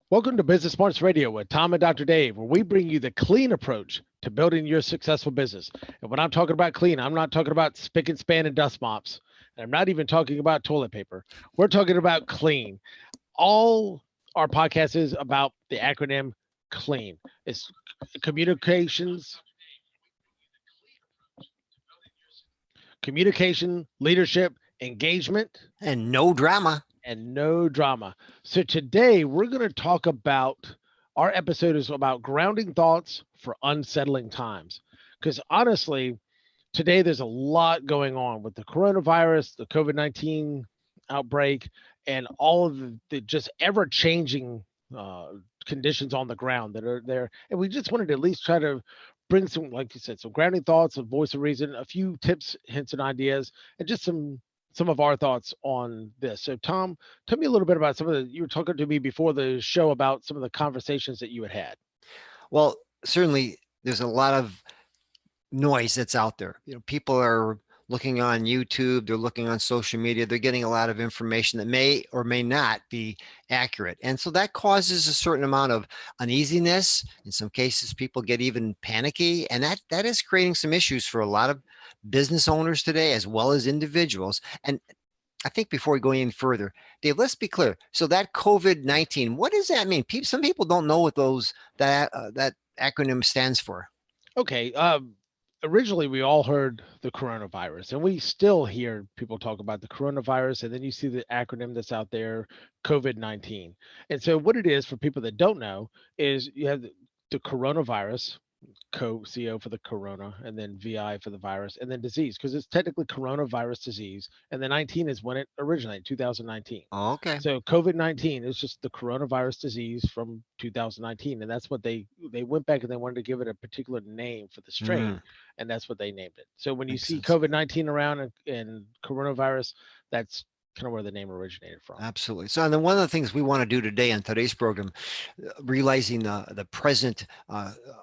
Welcome to Business Smarts Radio with Tom and Dr. Dave, where we bring you the clean approach to building your successful business. And when I'm talking about clean, I'm not talking about spick and span and dust mops. And I'm not even talking about toilet paper. We're talking about clean. All our podcast is about the acronym CLEAN. It's communications, communication, leadership, engagement, And no drama. and no drama. So today we're going to talk about our episode is about grounding thoughts for unsettling times. Because honestly, today there's a lot going on with the coronavirus, the COVID-19 outbreak, and all of the just ever changing uh, conditions on the ground that are there. And we just wanted to at least try to bring some, like you said, some grounding thoughts, a voice of reason, a few tips, hints, and ideas, and just some of our thoughts on this. So, Tom, tell me a little bit about some of the. You were talking to me before the show about some of the conversations that you had had. Well, certainly there's a lot of noise that's out there. People are looking on YouTube, they're looking on social media, they're getting a lot of information that may or may not be accurate. And so that causes a certain amount of uneasiness. In some cases, people get even panicky, and that is creating some issues for a lot of business owners today as well as individuals. And I think before we go any further, Dave, let's be clear. So that COVID-19, what does that mean? Some people don't know what that acronym stands for. Okay. Originally, we all heard the coronavirus, and we still hear people talk about the coronavirus, and then you see the acronym that's out there, COVID-19. And so, what it is for people that don't know is you have the coronavirus, CO for the corona, and then VI for the virus, and then disease, because it's technically coronavirus disease. And the 19 is when it originated, 2019. Okay. So COVID-19 is just the coronavirus disease from 2019, and that's what they went back and they wanted to give it a particular name for the strain, Mm, and that's what they named it. So when you makes see sense. COVID-19 around and coronavirus, that's kind of where the name originated from. Absolutely. So, and then one of the things we want to do today on today's program, realizing the present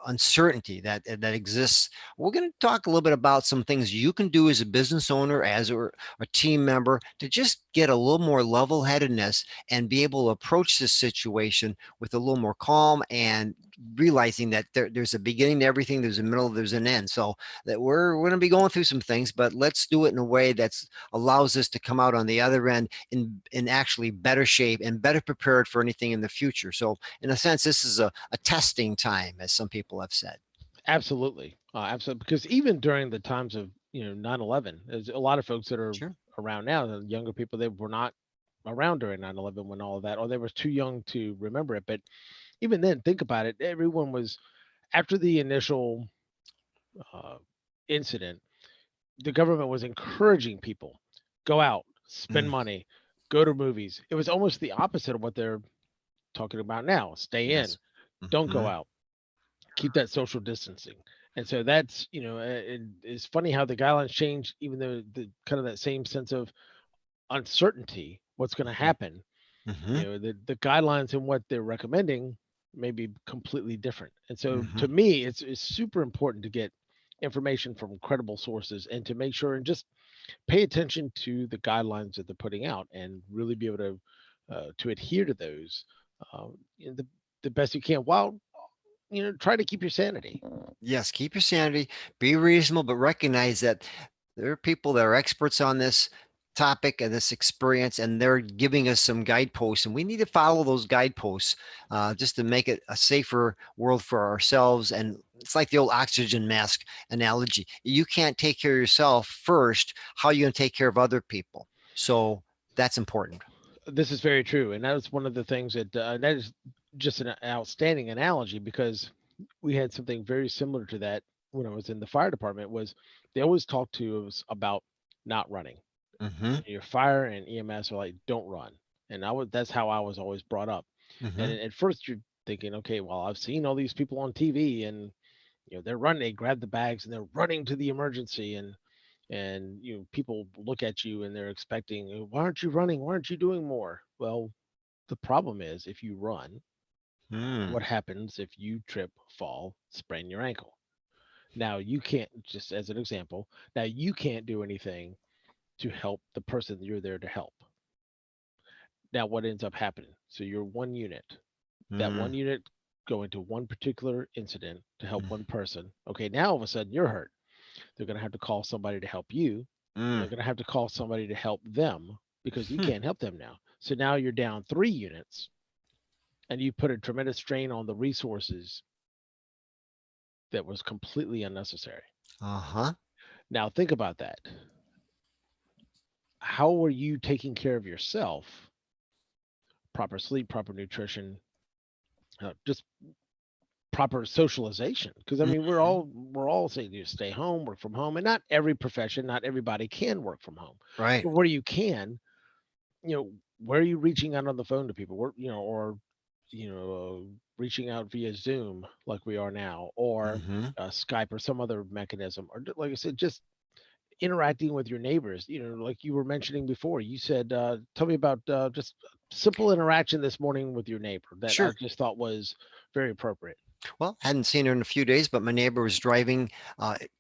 uncertainty that exists, we're going to talk a little bit about some things you can do as a business owner, as a team member, to just get a little more level-headedness and be able to approach this situation with a little more calm and realizing that there's a beginning to everything, there's a middle, there's an end. So that we're going to be going through some things, but let's do it in a way that's allows us to come out on the other end in actually better shape and better prepared for anything in the future. So in a sense, this is a testing time, as some people have said. Absolutely, absolutely. Because even during the times of 9/11, there's a lot of folks that are Sure. around now, the younger people, they were not around during 9/11 when all of that, or they were too young to remember it. But even then, think about it. Everyone was after the initial uh, incident. The government was encouraging people go out, spend Mm, money, go to movies. It was almost the opposite of what they're talking about now. Stay in, yes. don't go Hmm. out, keep that social distancing. And so that's it's funny how the guidelines change, even though the kind of that same sense of uncertainty, what's going to happen. Hmm. The guidelines and what they're recommending may be completely different. And so Hmm. to me, it's super important to get information from credible sources and to make sure and just pay attention to the guidelines that they're putting out and really be able to adhere to those the best you can while try to keep your sanity. Yes, keep your sanity, be reasonable, but recognize that there are people that are experts on this topic and this experience, and they're giving us some guideposts, and we need to follow those guideposts just to make it a safer world for ourselves. And it's like the old oxygen mask analogy. You can't take care of yourself first. How are you going to take care of other people? So that's important. This is very true, and that was one of the things that is just an outstanding analogy because we had something very similar to that when I was in the fire department. Was they always talk to us about not running. Hmm. Your fire and EMS are like, don't run, and I was that's how I was always brought up. And Hmm. at first you're thinking, okay, well I've seen all these people on TV, and they're running, they grab the bags and they're running to the emergency, and people look at you and they're expecting, why aren't you running? Why aren't you doing more? Well, the problem is if you run, Mm. what happens if you trip, fall, sprain your ankle? Now you can't, just as an example, now you can't do anything to help the person that you're there to help. Now what ends up happening? So you're one unit. That one Mm, unit go into one particular incident to help mm, one person. Okay, now all of a sudden you're hurt. They're going to have to call somebody to help you, and mm, they're going to have to call somebody to help them because you hmm. can't help them now. So now you're down 3 units, and you put a tremendous strain on the resources that was completely unnecessary. Uh-huh. Now think about that. How are you taking care of yourself? Proper sleep, proper nutrition, just proper socialization. Because I mean, Mhm. we're all saying you stay home, work from home, and not every profession, not everybody can work from home. Right. But where you can, you know, where are you reaching out on the phone to people? Where, or reaching out via Zoom like we are now, or Hmm. Skype or some other mechanism, or like I said, just interacting with your neighbors. Like you were mentioning before, you said, tell me about just simple interaction this morning with your neighbor that I Sure. just thought was very appropriate. Well, hadn't seen her in a few days, but my neighbor was driving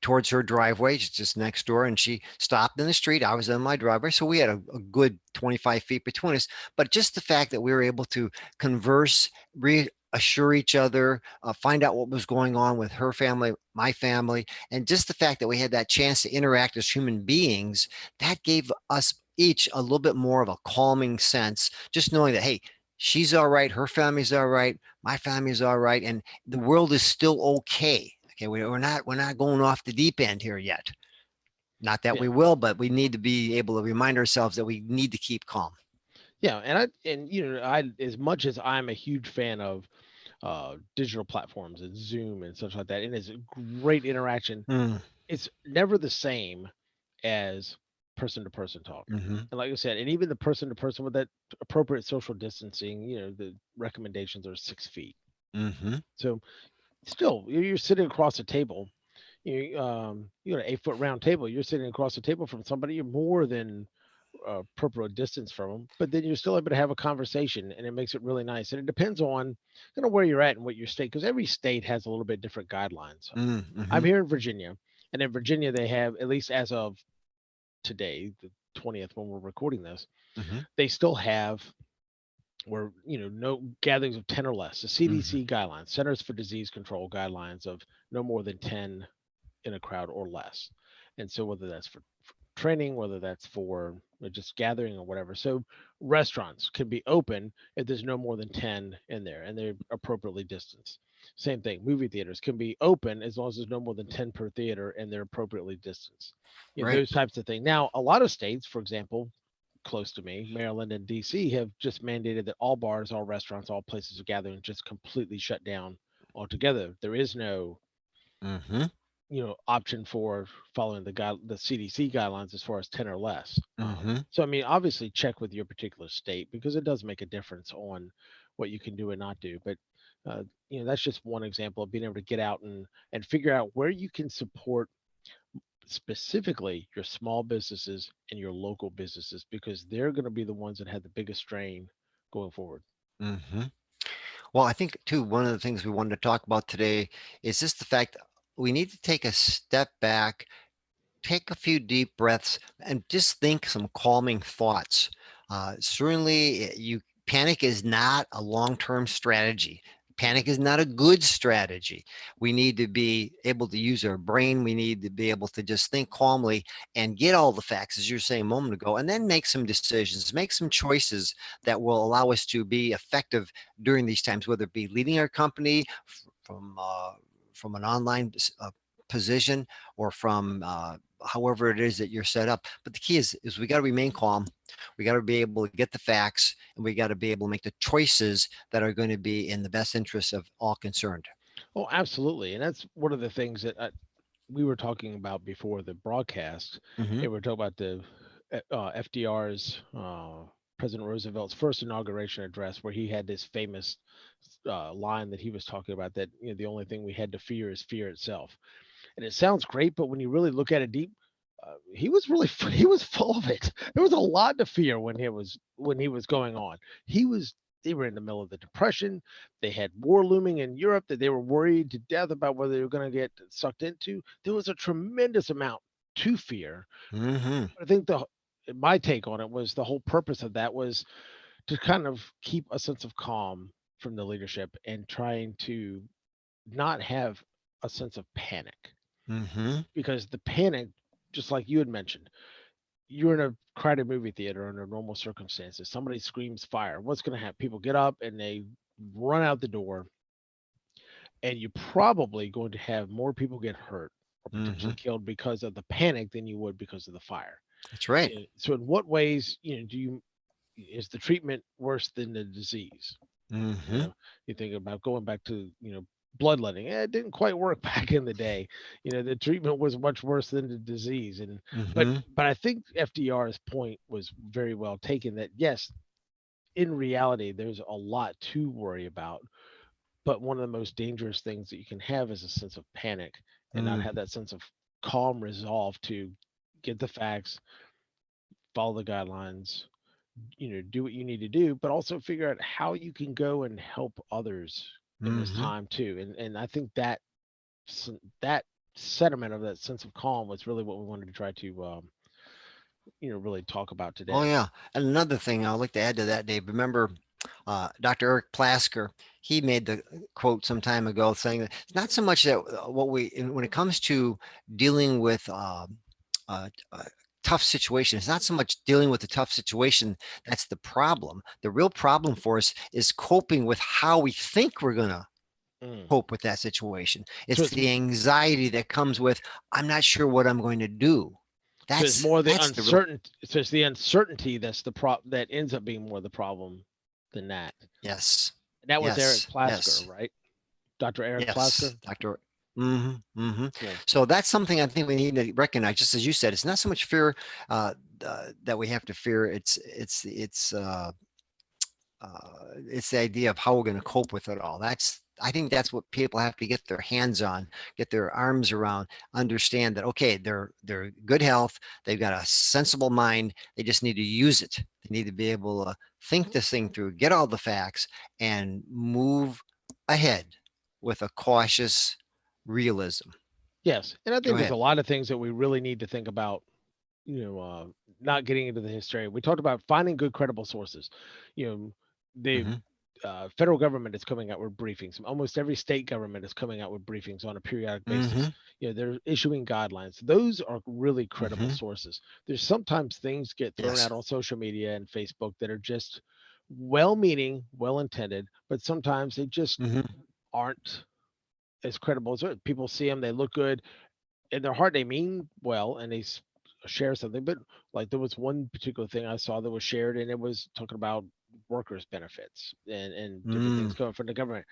towards her driveway. She's just next door, and she stopped in the street. I was in my driveway, so we had a good 25 feet between us. But just the fact that we were able to converse, reassure each other, find out what was going on with her family, my family, and just the fact that we had that chance to interact as human beings, that gave us each a little bit more of a calming sense, just knowing that, hey, she's all right, her family's all right, my family's all right, and the world is still okay. Okay, we're not going off the deep end here yet. Not that Yeah, we will, but we need to be able to remind ourselves that we need to keep calm. yeah, and I as much as I'm a huge fan of digital platforms and Zoom and such like that, and it's a great interaction. Mm, It's never the same as person to person talk. hmm. And like I said, and even the person to person with that appropriate social distancing, the recommendations are 6 feet. Hmm. So still, you're sitting across a table. You got an 8 foot round table. You're sitting across the table from somebody. You're more than appropriate distance from them, but then you're still able to have a conversation, and it makes it really nice. And it depends on kind of where you're at and what your state, because every state has a little bit different guidelines. I'm Mm-hmm. here in Virginia, and in Virginia they have, at least as of today, the 20th when we're recording this, Hmm. they still have where no gatherings of 10 or less. The Hmm. CDC guidelines, Centers for Disease Control guidelines of no more than 10 in a crowd or less. And so whether that's for training, whether that's for just gathering or whatever. So restaurants can be open if there's no more than 10 in there and they're appropriately distanced. Same thing. Movie theaters can be open as long as there's no more than 10 per theater and they're appropriately distanced. Right. Those types of things. Now, a lot of states, for example, close to me, Maryland and DC, have just mandated that all bars, all restaurants, all places of gathering just completely shut down altogether. There is no Hmm. option for following the CDC guidelines as far as 10 or less. Hmm. So I mean, obviously check with your particular state because it does make a difference on what you can do and not do. But that's just one example of being able to get out and figure out where you can support specifically your small businesses and your local businesses because they're going to be the ones that have the biggest strain going forward. Hmm. Well, I think too, one of the things we wanted to talk about today is just the fact that we need to take a step back, take a few deep breaths, and just think some calming thoughts. Certainly, panic is not a long-term strategy. Panic is not a good strategy. We need to be able to use our brain. We need to be able to just think calmly and get all the facts, as you were saying a moment ago, and then make some decisions, make some choices that will allow us to be effective during these times, whether it be leading our company from an online position or from however it is that you're set up. But the key is we got to remain calm. We got to be able to get the facts, and we got to be able to make the choices that are going to be in the best interests of all concerned. Oh, absolutely. And that's one of the things that we were talking about before the broadcast. Hmm. And we are talking about the FDR's President Roosevelt's first inauguration address, where he had this famous line that he was talking about that the only thing we had to fear is fear itself. And it sounds great, but when you really look at it deep, he was really he was full of it. There was a lot to fear when he was going on. He was they were in the middle of the depression. They had war looming in Europe that they were worried to death about whether they were going to get sucked into. There was a tremendous amount to fear. Hmm. I think the my take on it was the whole purpose of that was to kind of keep a sense of calm from the leadership and trying to not have a sense of panic, Mm-hmm. because the panic, just like you had mentioned, you're in a crowded movie theater under normal circumstances. Somebody screams fire. What's going to happen? People get up and they run out the door, and you're probably going to have more people get hurt or Mm-hmm. potentially killed because of the panic than you would because of the fire. That's right. So, in what ways, do you is the treatment worse than the disease? You Mm-hmm. know, you think about going back to bloodletting. It didn't quite work back in the day. The treatment was much worse than the disease, and but Mm-hmm. but I think FDR's point was very well taken. That yes, in reality, there's a lot to worry about, but one of the most dangerous things that you can have is a sense of panic and not Mm. have that sense of calm resolve to get the facts, follow the guidelines, do what you need to do, but also figure out how you can go and help others in this Mm-hmm. time too. And I think that sentiment of that sense of calm was really what we wanted to try to really talk about Oh today. yeah. And another thing I'd like to add to that, Dave. Remember, Dr. Eric Plasker, he made the quote some time ago saying that it's not so much that when it comes to dealing with uh, tough situation, it's not so much dealing with the tough situation that's the problem. The real problem for us is coping with how we think we're going to Mm. cope with that situation. So It's the anxiety that comes with, I'm not sure what I'm going to do. it's That's more the that's the real uncertain. So it's the uncertainty that's that ends up being more the problem than that. yes. That was Eric Yes. Plasker, Yes. right? Dr. Eric Yes, Plasker. Doctor. Hmm. Cool. So that's something I think we need to recognize. Just as you said, it's not so much fear that we have to fear. It's the idea of how we're going to cope with it all. I think that's what people have to get their hands on, get their arms around, understand that okay, they're good health, they've got a sensible mind, they just need to use it. They need to be able to think this thing through, get all the facts, and move ahead with a cautious realism. Yes, and I Go think there's ahead. a lot of things that we really need to think about. You know, uh, Not getting into the hysteria. We talked about finding good, credible sources. You know, the Hmm. federal government is coming out with briefings. Almost every state government is coming out with briefings on a periodic basis. Hmm. They're issuing guidelines. Those are really credible Hmm. sources. There's sometimes things get thrown Yes. out on social media and Facebook that are just well-meaning, well-intended, but sometimes they just Hmm. aren't as credible as people see them. They look good in their heart. They mean well, and share something. But like there was one particular thing I saw that was shared, and it was talking about workers' benefits and different things Mm. coming from the government.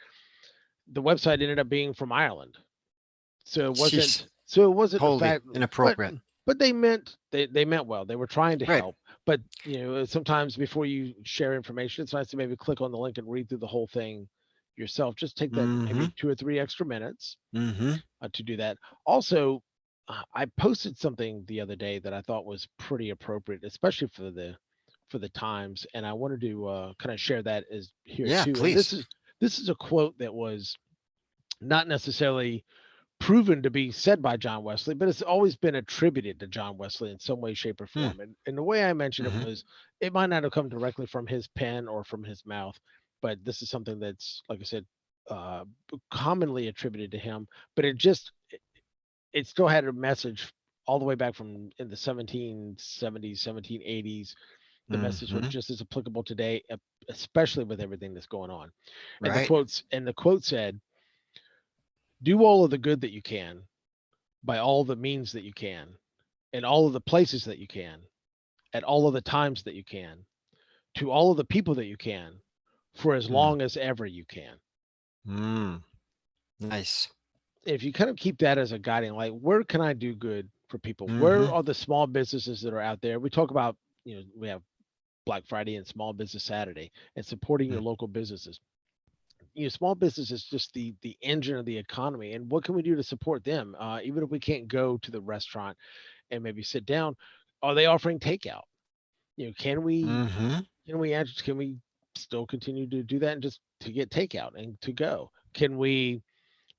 The website ended up being from Ireland, so it Sheesh. wasn't so it wasn't the Totally fact, but inappropriate. they meant well. They were trying to Right. help, but sometimes before you share information, it's nice to maybe click on the link and read through the whole thing yourself. Just take that Hmm. maybe 2 or 3 extra minutes Hmm. to do that. Also, I posted something the other day that I thought was pretty appropriate, especially for the times, and I wanted to kind of share that as here Yeah, too. And please. this is a quote that was not necessarily proven to be said by John Wesley, but it's always been attributed to John Wesley in some way, shape, or Hmm. form. And the way I mentioned it Hmm. was, it might not have come directly from his pen or from his mouth, but this is something that's, like I said, uh, commonly attributed to him. But it still had a message all the way back from in the 1770s, 1780s. The message was Hmm. just as applicable today, especially with everything that's going on. Right. And the quote said, "Do all of the good that you can by all the means that you can, in all of the places that you can, at all of the times that you can, to all of the people that you can, for as Mm. long as ever you can." Mm. Nice. If you kind of keep that as a guiding light, where can I do good for people? Where Hmm. are the small businesses that are out there? We talk about, we have Black Friday and Small Business Saturday and supporting your local businesses. Small business is just the engine of the economy, and what can we do to support them? Even if we can't go to the restaurant and maybe sit down, are they offering takeout? Hmm. Can we still continue to do that and just to get takeout and to go? Can we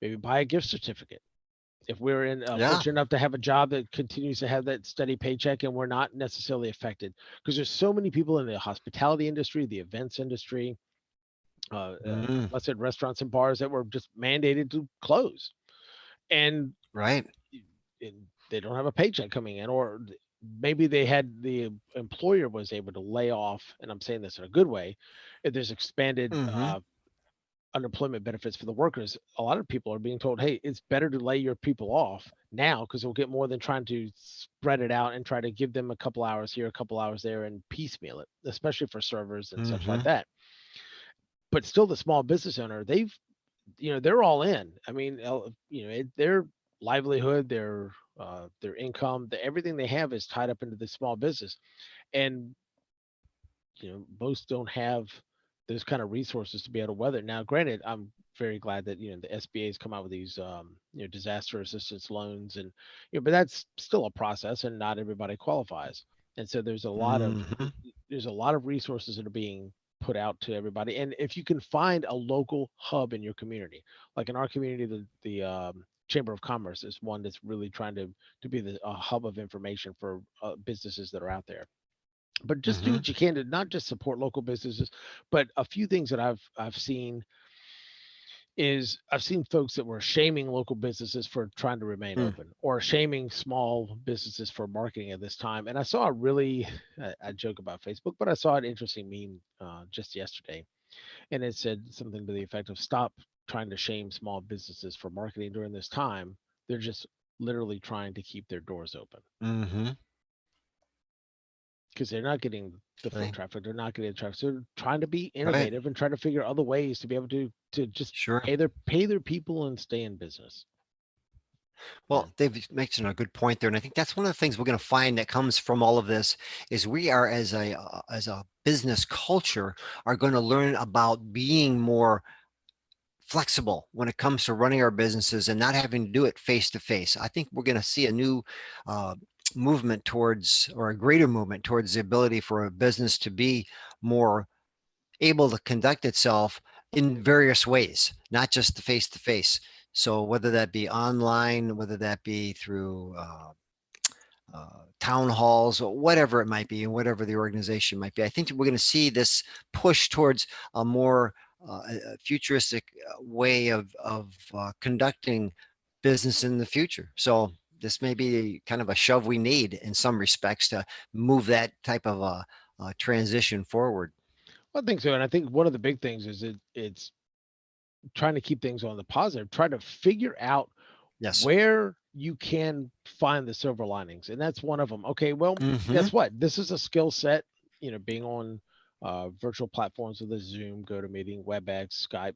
maybe buy a gift certificate? If we're in Yeah. fortunate enough to have a job that continues to have that steady paycheck and we're not necessarily affected, because there's so many people in the hospitality industry, the events industry, Mm, let's say restaurants and bars that were just mandated to close, and, right. and they don't have a paycheck coming in, or maybe they had the employer was able to lay off, and I'm saying this in a good way. If there's expanded Hmm. unemployment benefits for the workers, a lot of people are being told, hey, it's better to lay your people off now because they'll get more than trying to spread it out and try to give them a couple hours here, a couple hours there, and piecemeal it, especially for servers and such like Hmm. that. But still, the small business owner, they're all in. I mean, their livelihood, their income, everything they have is tied up into the small business, and most don't have those kind of resources to be able to weather. Now, granted, I'm very glad that the SBA has come out with these disaster assistance loans, and but that's still a process, and not everybody qualifies. And so Hmm. there's a lot of resources that are being put out to everybody. And if you can find a local hub in your community, like in our community, the Chamber of Commerce is one that's really trying to be the hub of information for businesses that are out there. But just do Hmm. what you can to not just support local businesses, but a few things that I've seen is I've seen folks that were shaming local businesses for trying to remain Mm. open, or shaming small businesses for marketing at this time. And I saw a really, I joke about Facebook, but I saw an interesting meme just yesterday, and it said something to the effect of, "Stop trying to shame small businesses for marketing during this time. They're just literally trying to keep their doors open." Hmm. Because they're not getting the foot Right. traffic, they're not getting the traffic. So they're trying to be Right. innovative and try to figure other ways to be able to just Sure. pay their people and stay in business. Yeah. Well, Dave mentioned a good point there, and I think that's one of the things we're going to find that comes from all of this is we are as a business culture are going to learn about being more flexible when it comes to running our businesses and not having to do it face to face. I think we're going to see a new uh, movement towards, or a greater movement towards the ability for a business to be more able to conduct itself in various ways, not just the face to face. So whether that be online, whether that be through town halls, or whatever it might be, and whatever the organization might be. I think we're going to see this push towards a more futuristic way of conducting business in the future. So this may be kind of a shove we need in some respects to move that type of transition forward. I think so. And I think one of the big things is it's trying to keep things on the positive, try to figure out Yes. where you can find the silver linings. And that's one of them. Okay, well, Hmm. guess what? This is a skill set, being on virtual platforms with a Zoom, GoToMeeting, WebEx, Skype.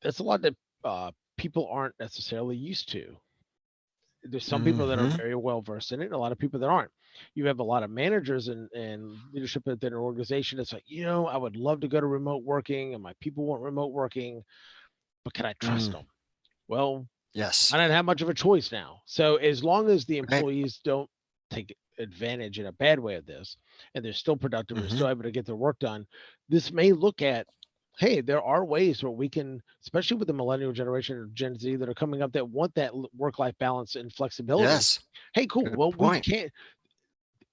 That's a lot that people aren't necessarily used to. There's some people that are Hmm. very well versed in it, and a lot of people that aren't. You have a lot of managers and leadership within an organization. It's like, I would love to go to remote working, and my people want remote working, but can I trust Mm. them? Well, Yes. I don't have much of a choice now. So as long as the Right. employees don't take advantage in a bad way of this, and they're still productive and they're Hmm. still able to get their work done, this may look at, hey, there are ways where we can, especially with the millennial generation or Gen Z that are coming up that want that work life balance and flexibility. Yes. Hey, cool. Good Well, point.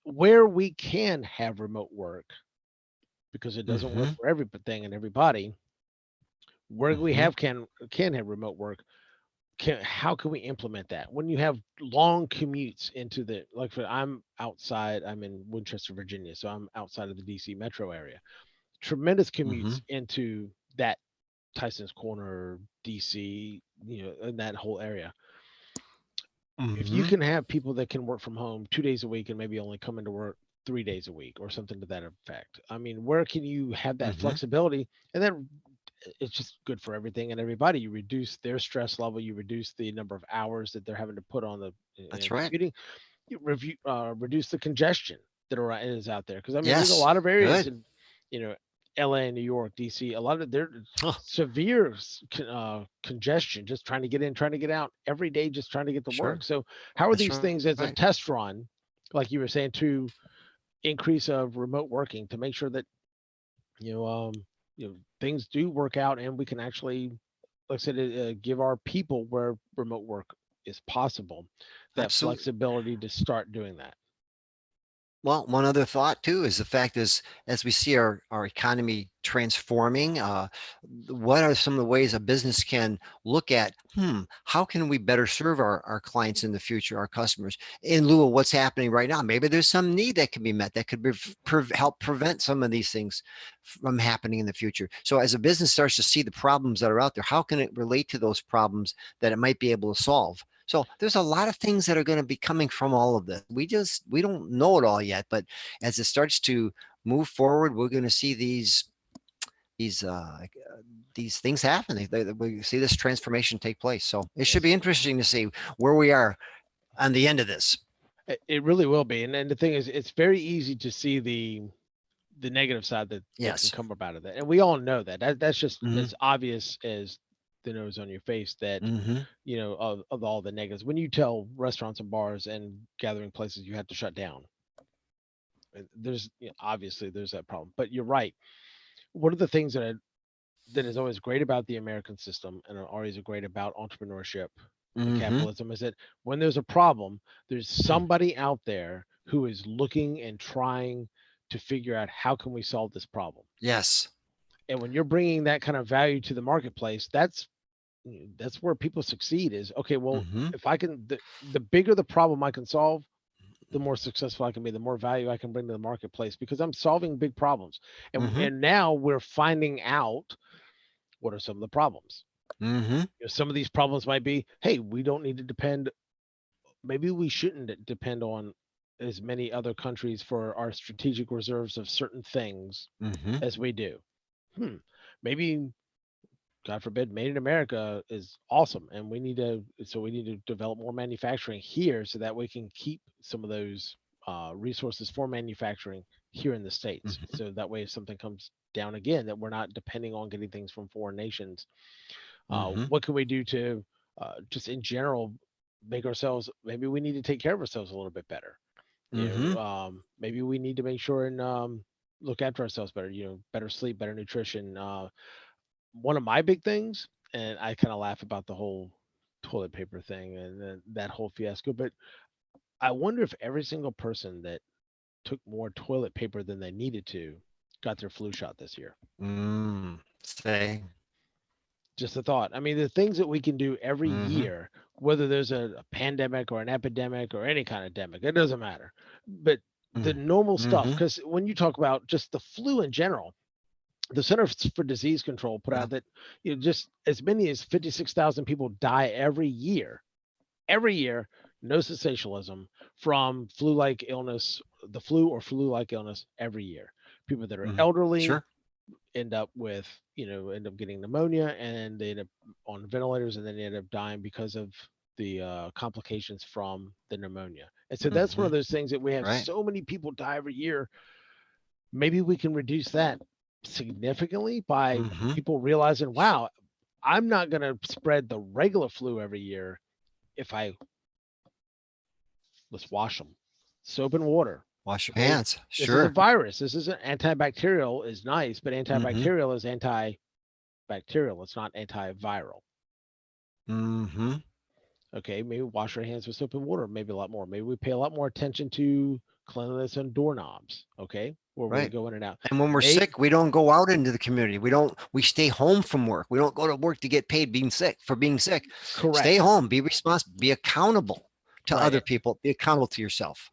where we can have remote work because it doesn't work Hmm. for everything and everybody. Where we Hmm. can have remote work, how can we implement that when you have long commutes into I'm outside, I'm in Winchester, Virginia, so I'm outside of the DC metro area. Tremendous Hmm. commutes into that Tyson's Corner, DC, in that whole area. If you Hmm. can have people that can work from home 2 days a week and maybe only come into work 3 days a week or something to that effect, I mean, where can you have that Hmm. flexibility? And then it's just good for everything and everybody. You reduce their stress level, you reduce the number of hours that they're having to put on the That's right. commuting, reduce the congestion is out there. Because I mean, there's a Yes. lot of areas Good. in, you know, LA, New York, DC. A lot of there Huh. severe congestion, just trying to get in, trying to get out every day, just trying to get to work. Sure. So, how are That's these things as a right. test run, like you were saying, to increase of remote working to make sure that you know, um, things do work out, and we can actually, like I said, give our people where remote work is possible that Absolutely. flexibility to start doing that. Well, one other thought too is the fact is, as we see our economy transforming, what are some of the ways a business can look at, how can we better serve our clients in the future, our customers, in lieu of what's happening right now? Maybe there's some need that can be met that could be, help prevent some of these things from happening in the future. So as a business starts to see the problems that are out there, how can it relate to those problems that it might be able to solve? So there's a lot of things that are going to be coming from all of this. We don't know it all yet, but as it starts to move forward, we're going to see these uh, these things happen. We see this transformation take place. So it should be Yes. interesting to see where we are on the end of this. It really will be. And the thing is, it's very easy to see the negative side that can Yes. come about of that. And we all know that. That's just Mm-hmm. as obvious as the nose on your face that, Mm-hmm. of all the negatives. When you tell restaurants and bars and gathering places you have to shut down, there's obviously there's that problem. But you're right. One of the things that is always great about the American system and are always great about entrepreneurship and Mm-hmm. capitalism is that when there's a problem, there's somebody out there who is looking and trying to figure out how can we solve this problem. Yes. And when you're bringing that kind of value to the marketplace, that's where people succeed is okay, well, Mm-hmm. if I can the bigger the problem I can solve, the more successful I can be, the more value I can bring to the marketplace because I'm solving big problems. Mm-hmm. And now we're finding out what are some of the problems. Mm-hmm. Some of these problems might be, hey, we don't need to depend, maybe we shouldn't depend on as many other countries for our strategic reserves of certain things Mm-hmm. as we do. Hmm. Maybe, God forbid, made in America is awesome. And we need to develop more manufacturing here so that we can keep some of those resources for manufacturing here in the States. Mm-hmm. So that way, if something comes down again, that we're not depending on getting things from foreign nations. Mm-hmm. What can we do to just in general make ourselves? Maybe we need to take care of ourselves a little bit better. Mm-hmm. Maybe we need to make sure and look after ourselves better. Better sleep, better nutrition. One of my big things, and I kind of laugh about the whole toilet paper thing and that whole fiasco, but I wonder if every single person that took more toilet paper than they needed to got their flu shot this year. Say. Just a thought. I mean, the things that we can do every Mm-hmm. year, whether there's a pandemic or an epidemic or any kind of demic, it doesn't matter. But the normal stuff, Mm-hmm. because when you talk about just the flu in general, the Centers for Disease Control put Yeah. out that just as many as 56,000 people die every year, no sensationalism, from flu-like illness, the flu or flu-like illness every year. People that are Mm-hmm. elderly Sure. end up with, end up getting pneumonia and they end up on ventilators and then they end up dying because of the complications from the pneumonia. And so that's one Mm-hmm. of those things that we have Right. so many people die every year. Maybe we can reduce that significantly by Mm-hmm. people realizing, wow, I'm not going to spread the regular flu every year if I let's wash them. Soap and water. Wash your Okay. hands. This is a Sure. virus. This isn't antibacterial is nice, but Mm-hmm. antibacterial is antibacterial. It's not antiviral. Mm-hmm. Okay. Maybe wash our hands with soap and water, maybe a lot more. Maybe we pay a lot more attention to cleanliness and doorknobs. Okay. Where we Right. go in and out. And when we're Maybe sick, we don't go out into the community. We stay home from work. We don't go to work to get paid being sick for being sick. Stay correct. home, be responsible, be accountable to other Right. people, be accountable to yourself.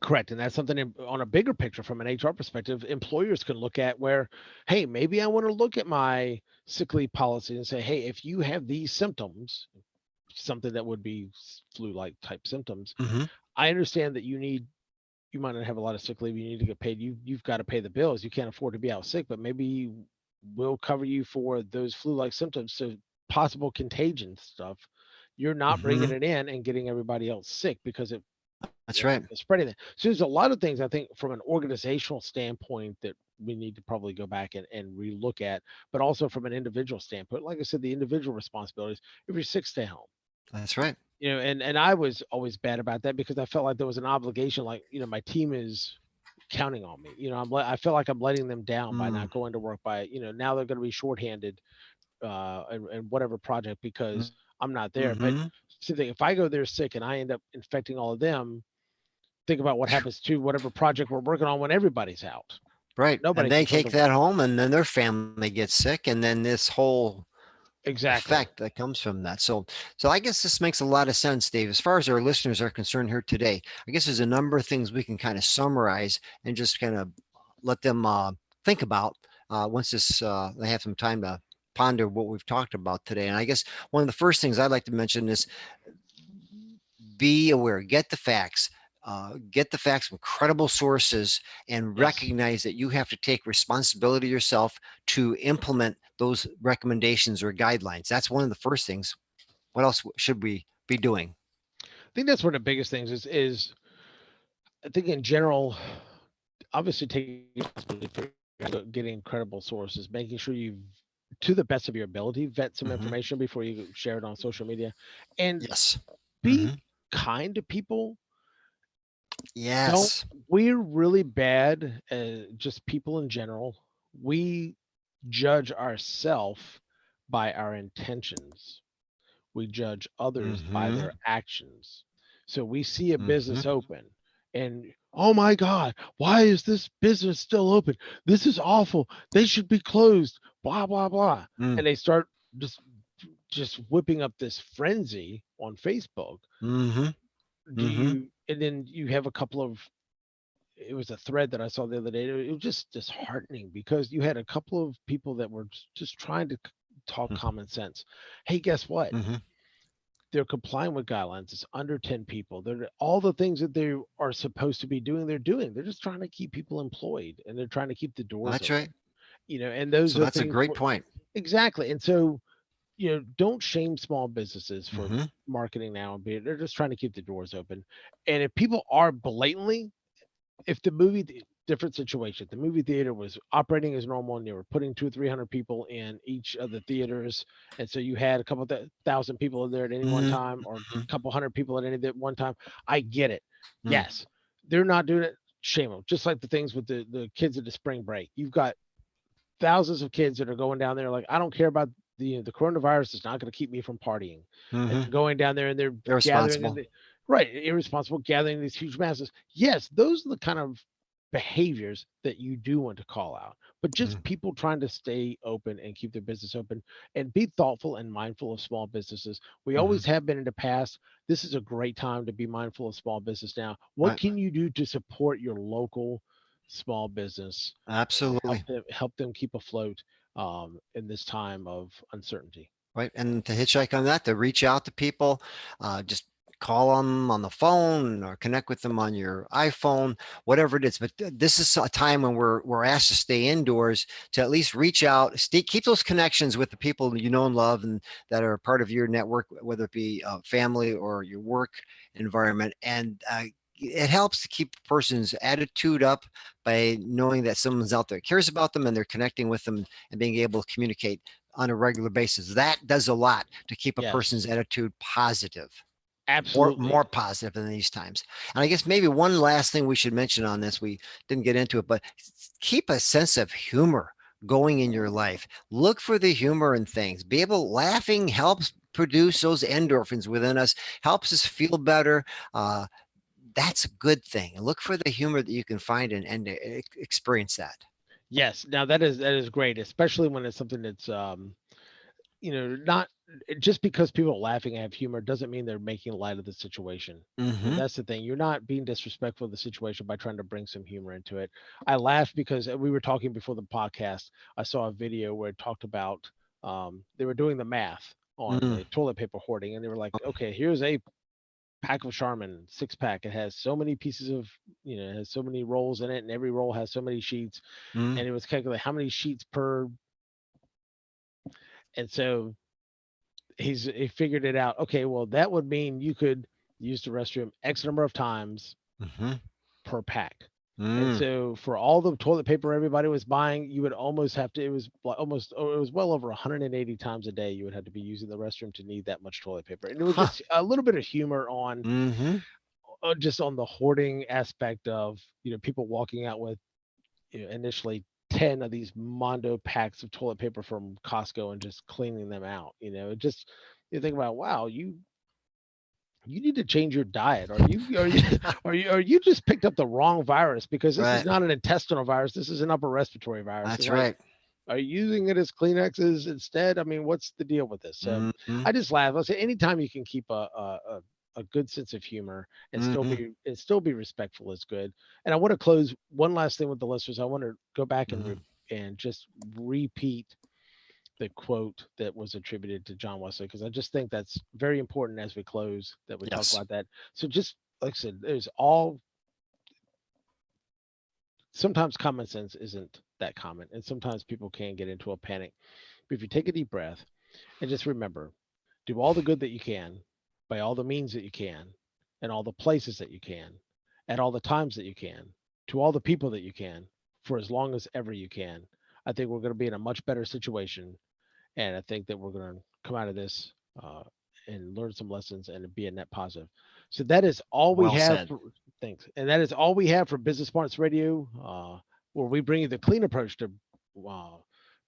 Correct. And that's something on a bigger picture from an HR perspective, employers can look at where, hey, maybe I want to look at my sick leave policy and say, hey, if you have these symptoms, something that would be flu like type symptoms, Mm-hmm. I understand that you might not have a lot of sick leave. You need to get paid. You've got to pay the bills. You can't afford to be out sick, but maybe we'll cover you for those flu like symptoms. So possible contagion stuff, you're not Mm-hmm. bringing it in and getting everybody else sick because That's right. spreading it. So there's a lot of things I think from an organizational standpoint that we need to probably go back and relook at, but also from an individual standpoint. Like I said, the individual responsibilities. If you're sick, stay home. That's right. And I was always bad about that because I felt like there was an obligation, like my team is counting on me. I feel like I'm letting them down by Mm. not going to work. By now they're going to be shorthanded and whatever project because I'm not there. But Mm-hmm. so if I go there sick and I end up infecting all of them, think about what happens to whatever project we're working on when everybody's out. Right. And Nobody they can come to take work. that home and then their family gets sick. And then this whole Exactly. effect that comes from that. So I guess this makes a lot of sense, Dave. As far as our listeners are concerned here today, I guess there's a number of things we can kind of summarize and just kind of let them think about once this they have some time to ponder what we've talked about today. And I guess one of the first things I'd like to mention is be aware, get the facts from credible sources, and Yes. recognize that you have to take responsibility yourself to implement those recommendations or guidelines. That's one of the first things. What else should we be doing? I think that's one of the biggest things is I think in general, obviously taking responsibility for getting credible sources, making sure you, to the best of your ability, vet some Hmm. information before you share it on social media, and Yes. be Hmm. kind to people. Don't Yes. We're really bad, just people in general. We judge ourselves by our intentions. We judge others by Hmm. their actions. So we see a Hmm. business open and, oh my God, why is this business still open? This is awful. They should be closed. Blah blah blah. Mm. And they start just just whipping up this frenzy on Facebook. Hmm. Do Hmm. you And then you have a couple of, it was a thread that I saw the other day. It was just disheartening because you had a couple of people that were just trying to talk common sense. Hey, guess what? Hmm. They're complying with guidelines. It's under 10 people. They're all the things that they are supposed to be doing, they're doing. They're just trying to keep people employed and they're trying to keep the doors That's open. right. And So those are that's a things great where, point. exactly. And so, don't shame small businesses for Hmm. marketing now and be they're just trying to keep the doors open. And if people are blatantly, if the different situation, the movie theater was operating as normal and they were putting 200 or 300 people in each of the theaters, and so you had a couple thousand people in there at any one Hmm. time, or a couple hundred people at any one time, I get it. Mm. Yes, they're not doing it. Shame them. Just like the things with the kids at the spring break, you've got thousands of kids that are going down there like, I don't care about the coronavirus is not going to keep me from partying, and Hmm. they're going down there and they're gathering in Irresponsible. the right, irresponsible, gathering these huge masses. Yes, those are the kind of behaviors that you do want to call out, but just Mm. people trying to stay open and keep their business open and be thoughtful and mindful of small businesses. We Hmm. always have been in the past. This is a great time to be mindful of small business now. What Right. can you do to support your local small business and Absolutely. help them keep afloat in this time of uncertainty? Right. And to hitchhike on that, to reach out to people, just call them on the phone or connect with them on your iPhone, whatever it is. But this is a time when we're asked to stay indoors, to at least reach out, keep those connections with the people you know and love and that are part of your network, whether it be family or your work environment. And it helps to keep a person's attitude up by knowing that someone's out there cares about them and they're connecting with them and being able to communicate on a regular basis. That does a lot to keep a Yes, person's attitude positive, more absolutely. positive in these times. And I guess maybe one last thing we should mention on this, we didn't get into it, but keep a sense of humor going in your life. Look for the humor in things. Be able laughing helps produce those endorphins within us, helps us feel better. That's a good thing. Look for the humor that you can find and experience that. Yes, now that is great, especially when it's something that's not just because people are laughing and have humor doesn't mean they're making light of the situation. Hmm. That's the thing. You're not being disrespectful of the situation by trying to bring some humor into it. I laughed because we were talking before the podcast. I saw a video where it talked about they were doing the math on Mm. the toilet paper hoarding, and they were like, okay, here's a pack of Charmin 6 pack. It has so many pieces of, it has so many rolls in it, and every roll has so many sheets, Mm. and it was calculating how many sheets per. And so he figured it out. Okay, well that would mean you could use the restroom X number of times Hmm. per pack. And Mm. so for all the toilet paper everybody was buying, you would almost have to. It was almost. Oh, it was well over 180 times a day you would have to be using the restroom to need that much toilet paper. And it was Huh. just a little bit of humor on Hmm. just on the hoarding aspect of people walking out with initially 10 of these Mondo packs of toilet paper from Costco and just cleaning them out. It just, you think about, wow, you need to change your diet. Are you just picked up the wrong virus, because this is Right. not an intestinal virus. This is an upper respiratory virus. That's Like, right. are you using it as Kleenexes instead? I mean, what's the deal with this? So Mm-hmm. I just laugh. I say anytime you can keep a good sense of humor and Mm-hmm. still be respectful is good. And I want to close one last thing with the listeners. I want to go back Mm-hmm. and just repeat the quote that was attributed to John Wesley, because I just think that's very important as we close, that we talk Yes. about that. So just like I said, there's all sometimes common sense isn't that common, and sometimes people can get into a panic. But if you take a deep breath and just remember, do all the good that you can by all the means that you can, and all the places that you can, at all the times that you can, to all the people that you can, for as long as ever you can. I think we're going to be in a much better situation, and I think that we're going to come out of this and learn some lessons and be a net positive. So that is all we Well have said. for things, and that is all we have for Business Smarts Radio, where we bring you the clean approach to uh,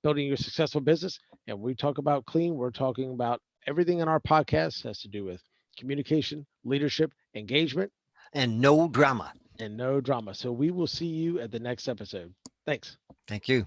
building your successful business. And we talk about clean. We're talking about everything in our podcast has to do with communication, leadership, engagement, And no drama. and no drama. So we will see you at the next episode. Thanks. Thank you.